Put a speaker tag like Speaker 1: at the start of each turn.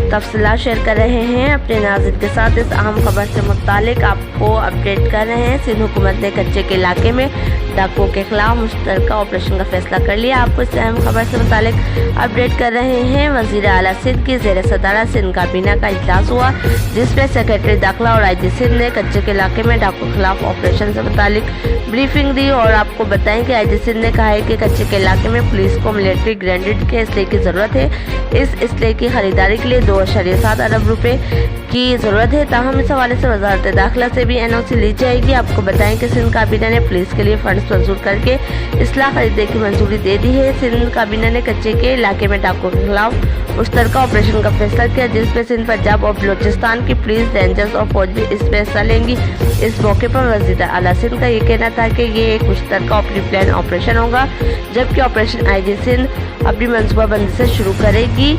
Speaker 1: तफसीलात शेयर कर रहे हैं अपने नाज़रीन के साथ। इस अहम खबर से मुतालिक आपको अपडेट कर रहे हैं। सिंध हुकूमत ने कच्चे के इलाके में डाकुओं के खिलाफ मुश्तरका ऑपरेशन का फैसला कर लिया। आपको इस अहम खबर से मुतालिक अपडेट कर रहे हैं। वज़ीर आला सिंध की ज़ेर सदारत सिंध काबीना का इजलास हुआ, जिसमें सेक्रेटरी दाखिला और IG सिंध ने कच्चे के इलाके में डाकुओं के खिलाफ ऑपरेशन से मुतालिक ब्रीफिंग दी। और आपको बताएं कि IG सिंध ने कहा है कि कच्चे के इलाके में पुलिस को मिलिट्री ग्रेनेड के इसलिए की ज़रूरत है। इस इसलिए की खरीदारी के लिए 2.7 अरब रुपए की ज़रूरत है। ताहम इस हवाले से वजारत दाखिला से भी NOC ली जाएगी। आपको बताएं कि सिंध काबीना ने पुलिस के लिए फंड्स मंजूर करके इसलाह खरीदने की मंजूरी दे दी है। सिंध काबीना ने कच्चे के इलाके में डाकुओं के खिलाफ मुश्तरका ऑपरेशन का फैसला किया, जिसमें सिंध, पंजाब और बलोचिस्तान की पुलिस, रेंजर्स और फौज भी इसमें हिस्सा लेंगी। इस मौके पर वज़ीर आला सिंध का ये कहना था कि ये एक मुश्तरका प्लान ऑपरेशन होगा, जबकि ऑपरेशन IG सिंध अपनी मनसूबाबंदी से शुरू करेगी।